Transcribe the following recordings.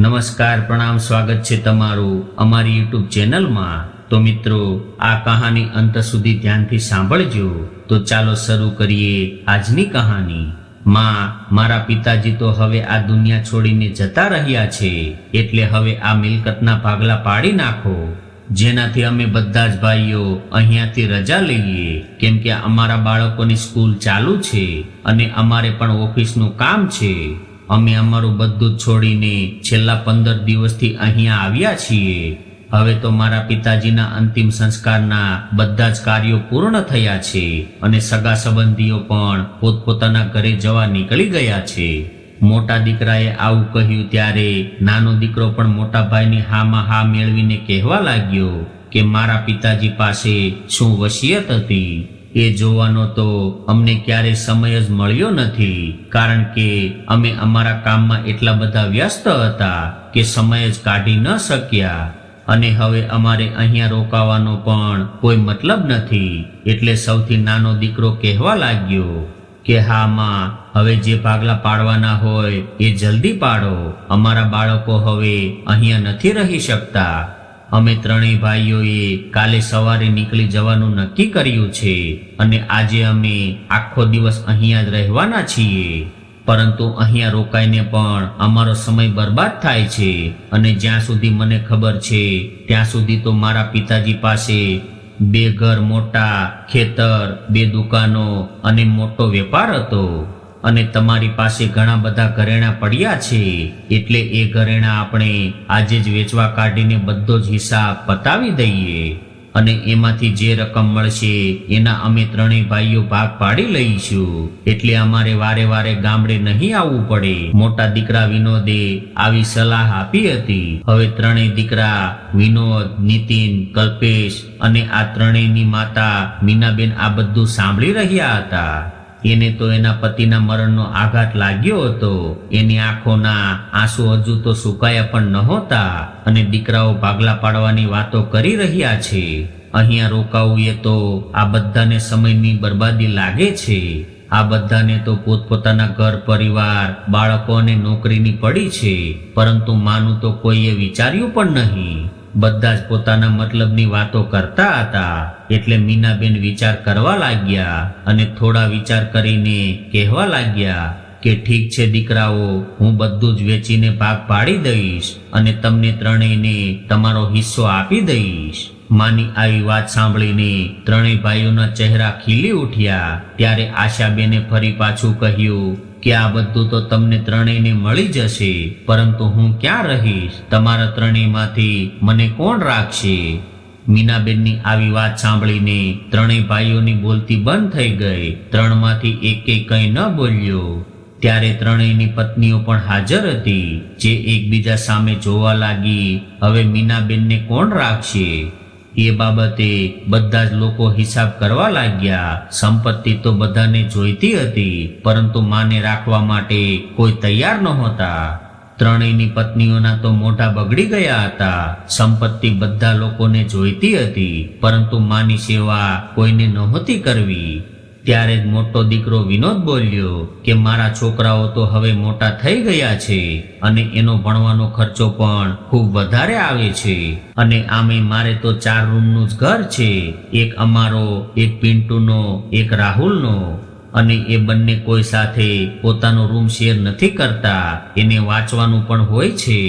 નમસ્કાર, પ્રણામ, સ્વાગત છે તમારું અમારી યુટ્યુબ ચેનલમાં। તો મિત્રો, આ કહાની અંત સુધી ધ્યાનથી સાંભળજો। તો ચાલો શરૂ કરીએ આજની કહાની। મારા પિતાજી તો હવે આ દુનિયા છોડીને જતા રહ્યા છે, એટલે હવે આ મિલકતના ભાગલા પાડી નાખો, જેનાથી અમે બધા જ ભાઈઓ અહીંયાથી રજા લઈએ, કેમ કે અમારા બાળકોની સ્કૂલ ચાલુ છે અને અમારે પણ ઓફિસનું કામ છે। અમે અમારું બધું જ છોડીને છેલ્લા 15 દિવસથી અહીંયા આવ્યા છીએ। હવે તો મારા પિતાજીના અંતિમ સંસ્કારના બધા જ કાર્યો પૂર્ણ થયા છે અને સગા સંબંધીઓ પણ પોતપોતાના ઘરે જવા નીકળી ગયા છે। મોટા દીકરાએ આવું કહ્યું ત્યારે નાનો દીકરો પણ મોટા ભાઈની હામાં હા મેળવીને કહેવા લાગ્યો કે મારા પિતાજી પાસે શું વસિયત હતી એ જોવાનો તો અમને ક્યારેય સમય જ મળ્યો નથી, કારણ કે અમે અમારા કામમાં એટલા બધા વ્યસ્ત હતા કે સમય જ કાઢી ન શક્યા, અને હવે અમારે અહીંયા રોકાવાનો પણ કોઈ મતલબ નથી। એટલે સૌથી નાનો દીકરો કહેવા લાગ્યો કે હા માં, હવે જે ભાગલા પાડવાના હોય એ જલ્દી પાડો, અમારા બાળકો હવે અહીંયા નથી રહી શકતા। અમે ત્રણેય ભાઈઓએ કાલે સવારે નીકળી જવાનું નક્કી કર્યું છે અને આજે અમે આખો દિવસ અહીંયા જ રહેવાના છીએ, પરંતુ અહીંયા રોકાઈને પણ અમારો સમય બરબાદ થાય છે અને જ્યાં સુધી મને ખબર છે ત્યાં સુધી તો મારા પિતાજી પાસે 2 ઘર, મોટા ખેતર, 2 દુકાનો અને મોટો વેપાર હતો, અને તમારી પાસે ઘણા બધા ઘરેણાં પડ્યા છે, એટલે એ ઘરેણાં આપણે આજે જ વેચવા કાઢીને બધો જ હિસાબ પતાવી દઈએ અને એમાંથી જે રકમ મળશે એના અમે ત્રણેય ભાઈઓ ભાગ પાડી લઈશું, એટલે અમારે વારે વારે ગામડે નહીં આવવું પડે। મોટા દીકરા વિનોદે આવી સલાહ આપી હતી। હવે ત્રણેય દીકરા વિનોદ, નીતિન, કલ્પેશ અને આ ત્રણેયની માતા મીનાબેન આ બધું સાંભળી રહ્યા હતા। એને તો એના પતિના મરણનો આઘાત લાગ્યો હતો, એની આંખોના આંસુ હજુ તો સુકાયા પણ નહોતા અને દીકરાઓ ભાગલા પાડવાની વાતો કરી રહ્યા છે। અહીંયા રોકાવું એ તો આ બધાને સમયની બરબાદી લાગે છે। આ બધાને તો પોતપોતાના ઘર પરિવાર, બાળકો અને નોકરીની પડી છે, પરંતુ માનું તો કોઈએ વિચાર્યું પણ નહીં। બધા જ પોતાના મતલબની વાતો કરતા હતા, એટલે મીનાબેન વિચાર કરવા લાગ્યા અને થોડા વિચાર કરીને કહેવા લાગ્યા કે ઠીક છે દીકરાઓ, હું બધું જ વેચીને ભાગ પાડી દઈશ અને તમને ત્રણેયને તમારો હિસ્સો આપી દઈશ। માની આવી વાત સાંભળીને ત્રણેય ભાઈઓના ચહેરા ખીલી ઉઠ્યા। ત્યારે આશાબેને ફરી પાછું કહ્યું કે આ બધું તો તમને ત્રણેયને મળી જશે, પરંતુ હું ક્યાં રહીશ? તમારા ત્રણેયમાંથી મને કોણ રાખશે? મીનાબેનની આવી વાત સાંભળીને ત્રણેય ભાઈઓની બોલતી બંધ થઈ ગઈ। 3માંથી એકેય કંઈ ન બોલ્યો। ત્યારે ત્રણેયની પત્નીઓ પણ હાજર હતી, જે એકબીજા સામે જોવા લાગી હવે મીનાબેનને કોણ રાખશે એ બાબતે બધા જ લોકો હિસાબ કરવા લાગ્યા। સંપત્તિ તો બધાને જોઈતી હતી, પરંતુ માને રાખવા માટે કોઈ તૈયાર નહોતા। ત્રણેયની પત્નીઓના તો મોઢા બગડી ગયા હતા। સંપત્તિ બધા લોકોને જોઈતી હતી, પરંતુ માની સેવા કોઈને નહોતી કરવી। ત્યારે જ મોટો દીકરો વિનોદ બોલ્યો કે મારા છોકરાઓ તો હવે મોટા થઈ ગયા છે અને એનો ભણવાનો ખર્ચો પણ ખૂબ વધારે આવે છે, અને આમે મારે તો 4 રૂમનું જ ઘર છે, એક અમારો, એક પિન્ટુનો, એક રાહુલનો, અને એ બંને કોઈ સાથે પોતાનો રૂમ શેર નથી કરતા, એને વાંચવાનું પણ હોય છે,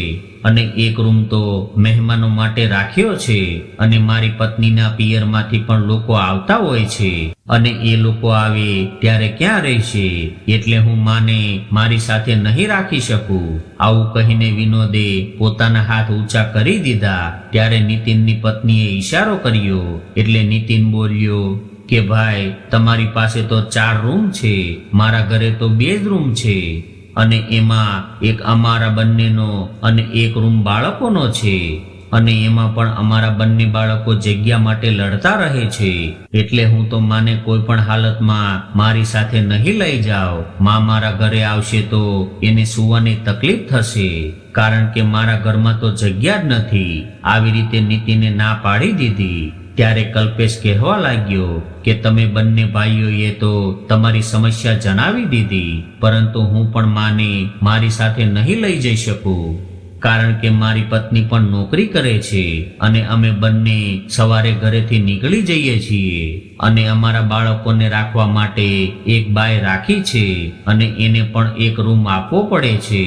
અને એક રૂમ તો મહેમાનો માટે રાખ્યો છે, અને મારી પત્નીના પિયરમાંથી પણ લોકો આવતા હોય છે, અને એ લોકો આવે ત્યારે ક્યાં રહેશે? એટલે હું માને મારી સાથે નહીં રાખી શકું। આવું કહીને વિનોદે પોતાના હાથ ઊંચા કરી દીધા। ત્યારે નીતિનની પત્નીએ ઈશારો કર્યો, એટલે નીતિન બોલ્યો કે ભાઈ, તમારી પાસે તો 4 રૂમ છે, મારા ઘરે તો 2 જ રૂમ છે, અને એમાં એક અમારા બંનેનો અને એક રૂમ બાળકોનો છે, અને એમાં પણ અમારા બંને બાળકો જગ્યા માટે લડતા રહે છે, એટલે હું તો માને કોઈ પણ હાલતમાં મારી સાથે નહીં લઈ જાઉં। મારા ઘરે આવશે તો એને સૂવાની તકલીફ થશે, કારણ કે મારા ઘરમાં તો જગ્યા જ નથી। આવી રીતે નીતિને ના પાડી દીધી। ત્યારે કલ્પેશ કહેવા લાગ્યો કે તમે બંને ભાઈઓએ તો તમારી સમસ્યા જણાવી દીધી, પરંતુ હું પણ માને મારી સાથે નહીં લઈ જઈ શકું। કારણ કે મારી પત્ની પણ નોકરી કરે છે અને અમે બંને સવારે ઘરેથી નીકળી જઈએ છીએ અને અમારા બાળકોને રાખવા માટે એક બાઈ રાખી છે અને એને પણ એક રૂમ આપવો પડે છે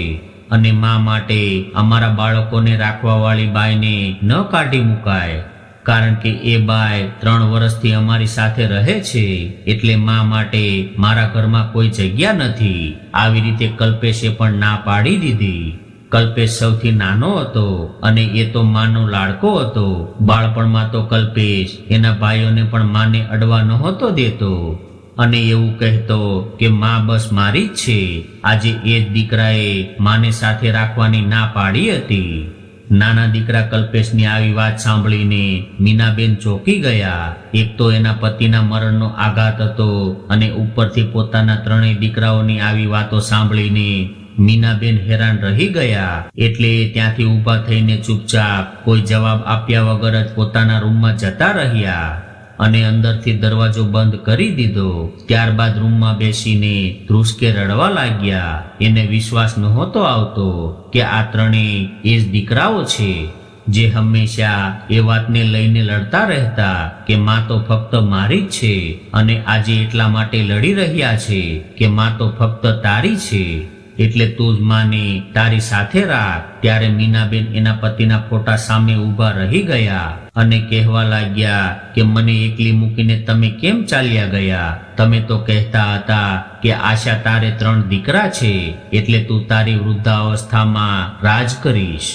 અને મા માટે અમારા બાળકોને રાખવા વાળી બાઈને ન કાઢી મુકાય, કારણ કે એ બાઈ 3 વર્ષથી અમારી સાથે રહે છે, એટલે મા માટે મારા ઘરમાં કોઈ જગ્યા નથી. આવી રીતે કલ્પેશે પણ ના પાડી દીધી. કલ્પેશ સૌથી નાનો હતો અને એ તો માનો લાડકો હતો. બાળપણમાં તો કલ્પેશ એના ભાઈઓને પણ માને અડવા નહોતો દેતો અને એવું કહેતો કે માં બસ મારી જ છે. આજે એ જ દીકરાએ માને સાથે રાખવાની ના પાડી હતી. નાના દીકરા કલ્પેશની આવી વાત સાંભળીને મીનાબેન ચોંકી ગયા. એક તો એના પતિના મરણનો આઘાત હતો અને ઉપરથી પોતાના 3 દીકરાઓની આવી વાતો સાંભળીને મીનાબેન હેરાન રહી ગયા. એટલે ત્યાંથી ઊભા થઈને ચૂપચાપ કોઈ જવાબ આપ્યા વગર જ પોતાના રૂમમાં જતા રહ્યા અને અંદરથી દરવાજો બંધ કરી દીધો. ત્યારબાદ રૂમમાં બેસીને ધ્રુસકે રડવા લાગ્યા. એને વિશ્વાસ નહોતો આવતો કે આ 3 એ જ દીકરાઓ છે જે હંમેશા એ વાતને લઈને લડતા રહેતા કે માં તો ફક્ત મારી જ છે અને આજે એટલા માટે લડી રહ્યા છે કે માં તો ફક્ત તારી છે, એટલે તું જ માને તારી સાથે રાખ. ત્યારે મીનાબેન એના પતિના ફોટા સામે ઊભા રહી ગયા અને કહેવા લાગ્યા કે મને એકલી મૂકીને તમે કેમ ચાલ્યા ગયા? તમે તો કહેતા હતા કે આશા તારે 3 દીકરા છે એટલે તું તારી વૃદ્ધાવસ્થામાં રાજ કરીશ.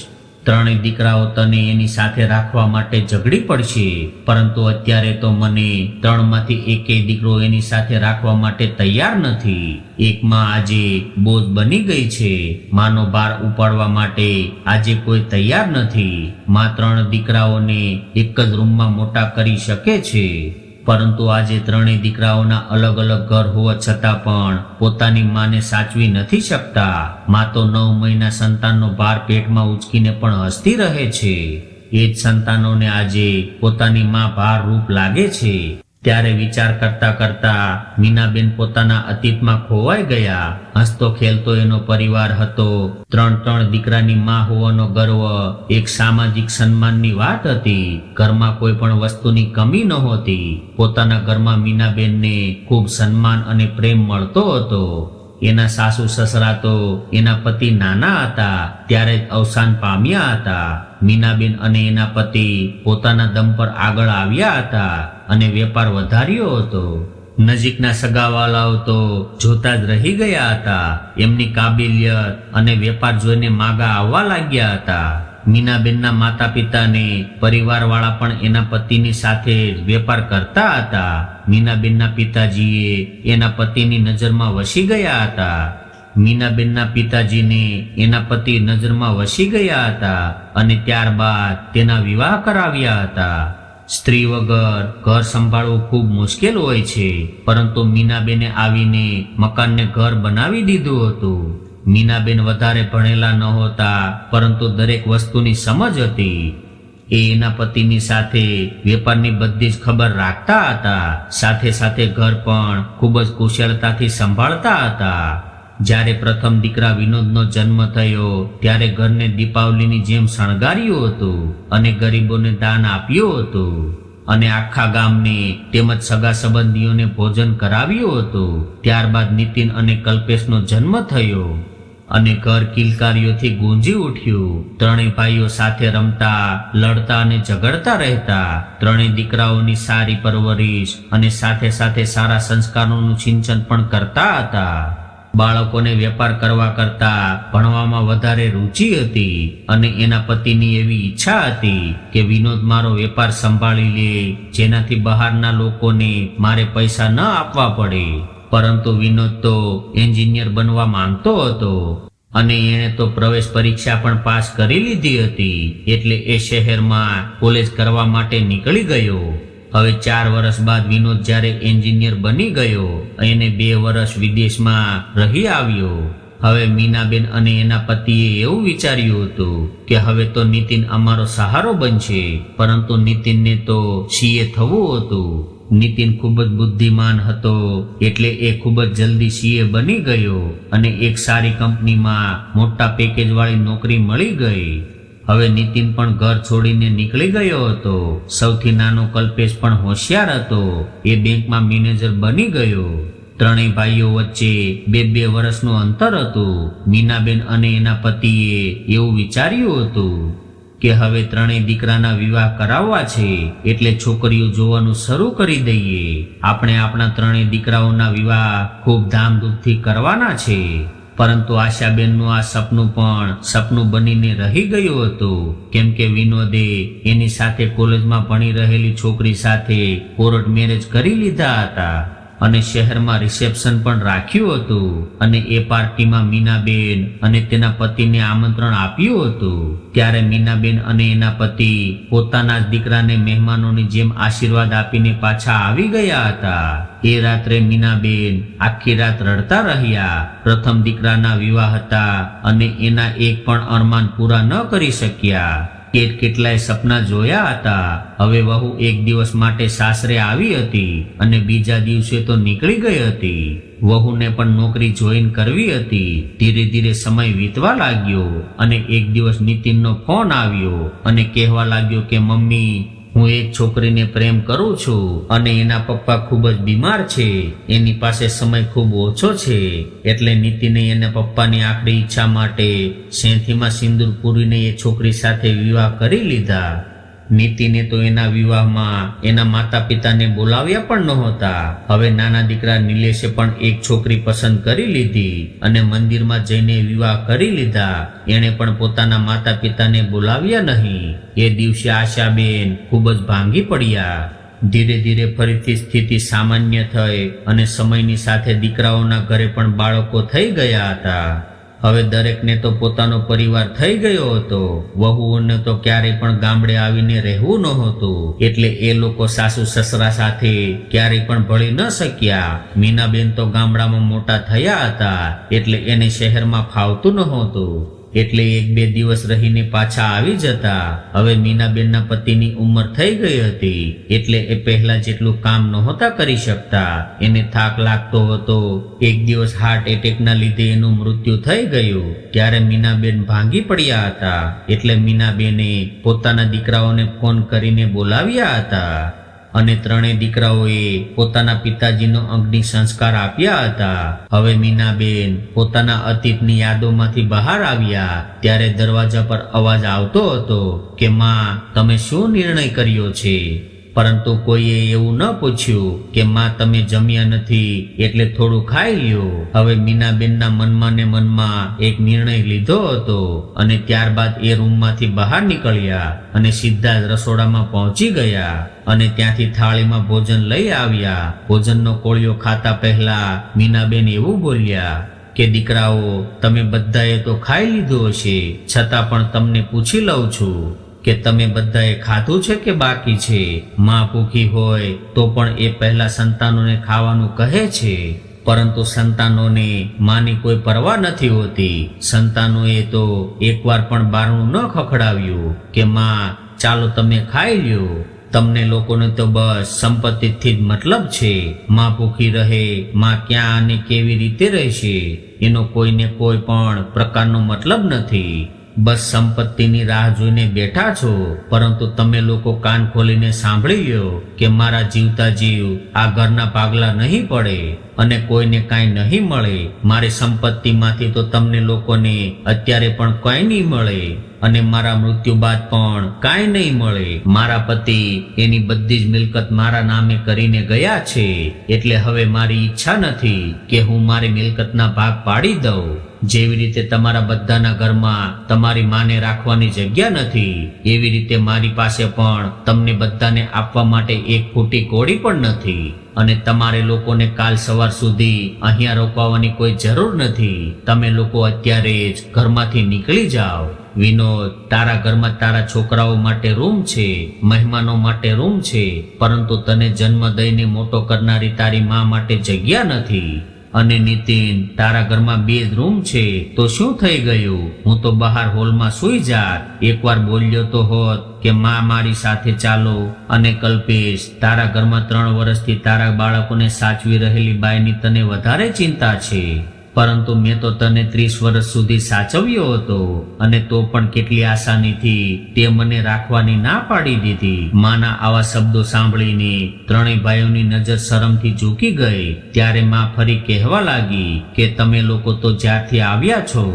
3 દીકરાઓ તને એની સાથે રાખવા માટે ઝઘડી પડશે, પરંતુ અત્યારે તો મને 3 માંથી એકેય દીકરો એની સાથે રાખવા માટે તૈયાર નથી. એક માં આજે બોજ બની ગઈ છે. માનો ભાર ઉપાડવા માટે આજે કોઈ તૈયાર નથી. માં 3 દીકરાઓને એક જ રૂમમાં મોટા કરી શકે છે, પરંતુ આજે 3 દીકરાઓના અલગ અલગ ઘર હોવા છતાં પણ પોતાની માને સાચવી નથી શકતા. માં તો 9 મહિના સંતાનનો ભાર પેટમાં ઉચકીને પણ હસતી રહે છે. એ જ સંતાનોને આજે પોતાની માં ભાર રૂપ લાગે છે. ત્યારે વિચાર કરતા કરતા મીનાબેન પોતાના અતીતમાં ખોવાઈ ગયા. હસતો ખેલતો એનો પરિવાર હતો. 3 દીકરાની માં હોવાનો ગર્વ એક સામાજિક સન્માનની વાત હતી. ઘરમાં કોઈ પણ વસ્તુની કમી નહોતી. પોતાના ઘરમાં મીનાબેનને ખૂબ સન્માન અને પ્રેમ મળતો હતો. એના સાસુ સસરા તો એના પતિ નાના હતા ત્યારે જ અવસાન પામ્યા હતા. મીનાબેન અને એના પતિ પોતાના દમ પર આગળ આવ્યા હતા અને વેપાર વધાર્યો હતો. નજીકના સગાવાલાઓ તો જોતા જ રહી ગયા હતા. એમની કાબિલિયત અને વેપાર જોઈને માગા આવવા લાગ્યા હતા. મીનાબેનના માતા પિતાને પરિવારવાળા પણ એના પતિની સાથે વેપાર કરતા હતા. મીનાબેનના પિતાજીએ એના પતિની નજરમાં વસી ગયા હતા. મીનાબેનના પિતાજીને એના પતિ નજરમાં વસી ગયા હતા અને ત્યારબાદ તેના વિવાહ કરાવ્યા હતા. સ્ત્રી વગર ઘર સંભાળવું ખૂબ મુશ્કેલ હોય છે, પરંતુ મીનાબેને આવીને મકાનને ઘર બનાવી દીધું હતું. મીનાબેન વધારે ભણેલા નહોતા, પરંતુ દરેક વસ્તુની સમજ હતી. એ એના પતિની સાથે વેપારની બધી જ ખબર રાખતા હતા. સાથે સાથે ઘર પણ ખૂબ જ કુશળતાથી સંભાળતા હતા. જ્યારે પ્રથમ દીકરા વિનોદનો જન્મ થયો ત્યારે ઘરને દીપાવલીની જેમ શણગાર્યું હતું અને ગરીબોને દાન આપ્યું હતું અને આખા ગામને તેમજ સગા સંબંધીઓને ભોજન કરાવ્યું હતું. ત્યારબાદ નીતિન અને કલ્પેશનો જન્મ થયો અને ઘર કિલકારીઓથી ગુંજી ઉઠ્યું. 3 ભાઈઓ સાથે રમતા, લડતા અને ઝઘડતા રહેતા. 3 દીકરાઓની સારી પરવરિશ અને સાથે સાથે સારા સંસ્કારોનું સિંચન પણ કરતા હતા. બાળકોને વેપાર કરવા કરતા ભણવામાં વધારે રુચિ હતી અને એના પતિની એવી ઈચ્છા હતી કે વિનોદ મારો વેપાર સંભાળી લે, જેનાથી બહારના લોકોને મારે પૈસા ન આપવા પડે. પરંતુ વિનોદ તો એન્જિનિયર બનવા માંગતો હતો અને એણે તો પ્રવેશ પરીક્ષા પણ પાસ કરી લીધી હતી. એટલે એ શહેરમાં કોલેજ કરવા માટે નીકળી ગયો. હવે 4 વર્ષ બાદ વિનોદ જ્યારે એન્જિનિયર બની ગયો, એને 2 વર્ષ વિદેશમાં રહી આવ્યો. હવે મીનાબેન અને એના પતિએ એવું વિચાર્યું હતું કે હવે તો નીતિન અમારો સહારો બનશે, પરંતુ નીતિનને તો સીએ થવું હતું. નીતિન ખૂબ જ બુદ્ધિમાન હતો, એટલે એ ખૂબ જ જલ્દી સીએ બની ગયો અને એક સારી કંપનીમાં મોટા પેકેજ વાળી નોકરી મળી ગઈ. હવે નીતિન પણ ઘર છોડીને નીકળી ગયો હતો. સૌથી નાનો કલ્પેશ પણ હોશિયાર હતો. એ બેંકમાં મેનેજર બની ગયો. ત્રણેય ભાઈઓ વચ્ચે 2 વર્ષનું અંતર હતું. મીનાબેન અને એના પતિએ એવું વિચાર્યું હતું કે હવે ત્રણેય દીકરાના વિવાહ કરાવવા છે, એટલે છોકરીઓ જોવાનું શરૂ કરી દઈએ. આપણે આપણા ત્રણેય દીકરાઓના વિવાહ ખૂબ ધામધૂમથી કરવાના છે. પરંતુ આશાબેનનું આ સપનું પણ સપનું બનીને રહી ગયું હતું, કેમ કે વિનોદે એની સાથે કોલેજમાં ભણી રહેલી છોકરી સાથે કોર્ટ મેરેજ કરી લીધા હતા અને શહેરમાં રિસેપ્શન પણ રાખ્યું હતું. અને એ પાર્ટીમાં મીનાબેન અને તેના પતિને આમંત્રણ આપ્યું હતું. ત્યારે મીનાબેન અને એના પતિ પોતાના જ દીકરાને મહેમાનોની જેમ આશીર્વાદ આપીને પાછા આવી ગયા હતા. એ રાત્રે મીનાબેન આખી રાત રડતા રહ્યા. પ્રથમ દીકરાના વિવાહ હતા અને એના એક પણ અરમાન પૂરા ન કરી શક્યા. કેટલાય સપના જોયા હતા. હવે વહુ એક દિવસ માટે સાસરે આવી હતી અને બીજા દિવસે તો નીકળી ગઈ હતી. વહુને પણ નોકરી જોઈન કરવી હતી. ધીરે ધીરે સમય વીતવા લાગ્યો અને એક દિવસ નીતિનનો ફોન આવ્યો અને કહેવા લાગ્યો કે મમ્મી, હું એક છોકરીને પ્રેમ કરું છું અને એના પપ્પા ખૂબ જ બીમાર છે. એની પાસે સમય ખૂબ ઓછો છે, એટલે નીતિને એના પપ્પાની આખરી ઈચ્છા માટે સેંથીમાં સિંદૂર પૂરીને એ છોકરી સાથે વિવાહ કરી લીધા. નીતિને તો એના વિવાહમાં એના માતા પિતાને બોલાવ્યા પણ નહોતા. હવે નાના દીકરા નિલેશે પણ એક છોકરી પસંદ કરી લીધી અને મંદિરમાં જઈને વિવાહ કરી લીધા. એણે પણ પોતાના માતા પિતાને બોલાવ્યા નહીં. એ દિવસે આશાબેન ખૂબ જ ભાંગી પડ્યા. ધીરે ધીરે ફરીથી સ્થિતિ સામાન્ય થઈ અને સમયની સાથે દીકરાઓના ઘરે પણ બાળકો થઈ ગયા હતા. હવે દરેકને તો પોતાનો પરિવાર થઈ ગયો હતો. વહુઓને તો ક્યારેય પણ ગામડે આવીને રહેવું નહોતું, એટલે એ લોકો સાસુ સસરા સાથે ક્યારેય પણ ભળી ન શક્યા. મીનાબેન તો ગામડામાં મોટા થયા હતા, એટલે એને શહેરમાં ફાવતું નહોતું, એટલે 1-2 દિવસ રહીને પાછા આવી જતા. હવે મીનાબેનના પતિની ઉંમર થઈ ગઈ હતી, એટલે એ પહેલા જેટલું કામ નહોતા કરી શકતા. એને થાક લાગતો હતો. એક દિવસ હાર્ટ એટેકના લીધે એનું મૃત્યુ થઈ ગયું. ત્યારે મીનાબેન ભાંગી પડ્યા હતા, એટલે મીનાબેને પોતાના દીકરાઓને ફોન કરીને બોલાવ્યા હતા અને ત્રણેય દીકરાઓએ પોતાના પિતાજીનો અગ્નિ સંસ્કાર આપ્યા હતા. હવે મીનાબેન પોતાના અતીતની યાદોમાંથી બહાર આવ્યા. ત્યારે દરવાજા પર અવાજ આવતો હતો કે માં, તમે શું નિર્ણય કર્યો છે? પરંતુ કોઈએ એવું ન પૂછ્યું કે માં, તમે જમ્યા નથી એટલે થોડું ખાઈ લ્યો. હવે મીનાબેનના મનમાં ને મનમાં એક નિર્ણય લીધો હતો અને ત્યારબાદ એ રૂમમાંથી બહાર નીકળ્યા અને સીધા જ રસોડામાં પહોંચી ગયા અને ત્યાંથી થાળીમાં ભોજન લઈ આવ્યા. ભોજનનો કોળિયો ખાતા પહેલા મીનાબેન એવું બોલ્યા કે દીકરાઓ, તમે બધાએ તો ખાઈ લીધું હશે, છતાં પણ તમને પૂછી લઉં છું કે તમે બધાએ ખાધું છે કે બાકી છે? માં ભૂખી હોય તો પણ એ પહેલા સંતાનોને ખાવાનું કહે છે, પરંતુ સંતાનોને માની કોઈ પરવા નથી હોતી. સંતાનોએ તો એકવાર પણ બારણું ન ખખડાવ્યું કે માં, ચાલો તમે ખાઈ લ્યો. તમને લોકોને તો બસ સંપત્તિથી જ મતલબ છે. માં ભૂખી રહે, માં ક્યાં અને કેવી રીતે રહેશે, એનો કોઈને કોઈ પણ પ્રકારનો મતલબ નથી. બસ સંપત્તિની રાહ જોઈને બેઠા છો. પરંતુ તમે લોકો કાન ખોલીને સાંભળી લ્યો કે મારા જીવતા જીવ આ ઘરના ભાગલા નહીં પડે અને કોઈને કાંઈ નહીં મળે. મારી સંપત્તિમાંથી તો તમને લોકોને અત્યારે પણ કંઈ નહીં મળે અને મારા મૃત્યુ બાદ પણ કાંઈ નહીં મળે. મારા પતિ એની બધી જ મિલકત મારા નામે કરીને ગયા છે, એટલે હવે મારી ઈચ્છા નથી કે હું મારી મિલકતના ભાગ પાડી દઉં. જેવી રીતે તમારા બધાના ઘરમાં તમારી માને રાખવાની જગ્યા નથી, એવી રીતે મારી પાસે પણ તમને બધાને આપવા માટે એક ફૂટી કોડી પણ નથી. અને તમારે લોકોને કાલ સવાર સુધી અહીંયા રોકાવાની કોઈ જરૂર નથી. તમે લોકો અત્યારે જ ઘરમાંથી નીકળી જાઓ. વિનોદ, તારા ઘરમાં તારા છોકરાઓ માટે રૂમ છે, મહેમાનો માટે રૂમ છે, પરંતુ તને જન્મ દઈને મોટો કરનારી તારી મા માટે જગ્યા નથી. અને નીતિન, તારા ઘરમાં 2 જ રૂમ છે તો શું થઈ ગયું? હું તો બહાર હોલમાં સૂઈ જાત. એકવાર બોલ્યો તો હોત કે માં મારી સાથે ચાલો. અને કલ્પેશ, તારા ઘરમાં 3 વર્ષથી તારા બાળકોને સાચવી રહેલી બાઈની તને વધારે ચિંતા છે, પરંતુ મેં તો તને 30 વર્ષ સુધી સાચવ્યો હતો, અને તો પણ કેટલી આસાનીથી તે મને રાખવાની ના પાડી દીધી. માના આવા શબ્દો સાંભળીને 3 ભાઈઓની નજર શરમથી ઝૂકી ગઈ. ત્યારે માં ફરી કહેવા લાગી કે તમે લોકો તો જ્યારથી આવ્યા છો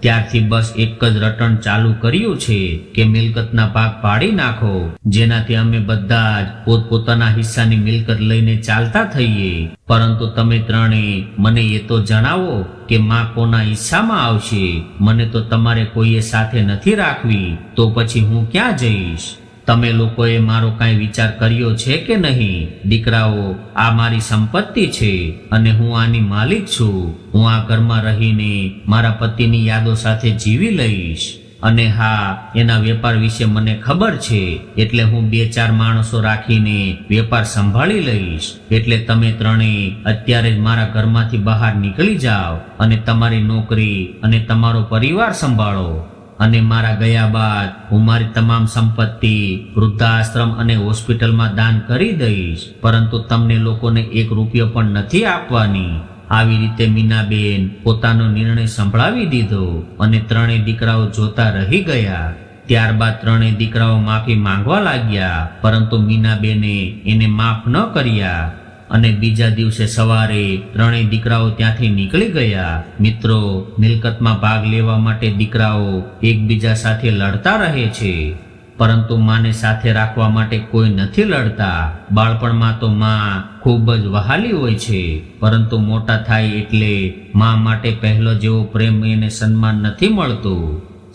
ત્યારથી બસ એક જ રટણ ચાલુ કર્યું છે કે મિલકતના ભાગ પાડી નાખો, જેનાથી અમે બધા જ પોતપોતાના હિસ્સાની મિલકત લઈને ચાલતા થઈએ. પરંતુ તમે 3 મને એ તો જણાવો કે માં કોના હિસ્સામાં આવશે? મને તો તમારે કોઈએ સાથે નથી રાખવી, તો પછી હું ક્યાં જઈશ? તમે લોકોએ મારો કાંઈ વિચાર કર્યો છે કે નહીં? દીકરાઓ, આ મારી સંપત્તિ છે અને હું આની માલિક છું. હું આ ઘરમાં રહીને મારા પતિની યાદો સાથે જીવી લઈશ. અને હા, એના વેપાર વિશે મને ખબર છે, એટલે હું 2-4 માણસો રાખીને વેપાર સંભાળી લઈશ. એટલે તમે 3 અત્યારે જ મારા ઘરમાંથી બહાર નીકળી જાઓ અને તમારી નોકરી અને તમારો પરિવાર સંભાળો. અને મારા ગયા બાદ હું મારી તમામ સંપત્તિ વૃદ્ધાશ્રમ અને હોસ્પિટલમાં દાન કરી દઈશ, પરંતુ તમને લોકોને 1 રૂપિયો પણ નથી આપવાની. આવી રીતે મીનાબેન પોતાનો નિર્ણય સંભળાવી દીધો અને 3 દીકરાઓ જોતા રહી ગયા. ત્યારબાદ 3 દીકરાઓ માફી માંગવા લાગ્યા, પરંતુ મીનાબેને એને માફ ન કર્યા. અને બીજા દિવસે સવારે 3 દીકરાઓ ત્યાંથી નીકળી ગયા. મિત્રો, મિલકતમાં ભાગ લેવા માટે દીકરાઓ એકબીજા સાથે લડતા રહે છે, પરંતુ માને સાથે રાખવા માટે કોઈ નથી લડતા. બાળપણમાં તો માં ખૂબ જ વહાલી હોય છે, પરંતુ મોટા થાય એટલે માં માટે પહેલો જેવો પ્રેમ અને સન્માન નથી મળતું.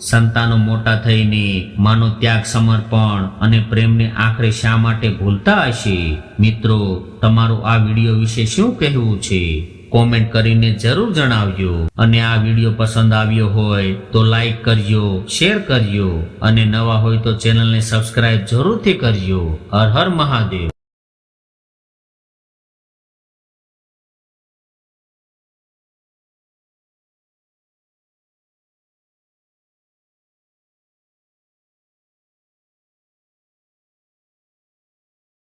સંતાનો મોટા થઈને માનો ત્યાગ, સમર્પણ અને પ્રેમને આખરે શા માટે ભૂલતા હશે? મિત્રો, તમારું આ વિડીયો વિશે શું કહેવું છે? કોમેન્ટ કરીને જરૂર જણાવજો. અને આ વિડીયો પસંદ આવ્યો હોય તો લાઈક કરજો, શેર કરજો, અને નવા હોય તો ચેનલને સબસ્ક્રાઇબ જરૂરથી કરજો. હર હર મહાદેવ.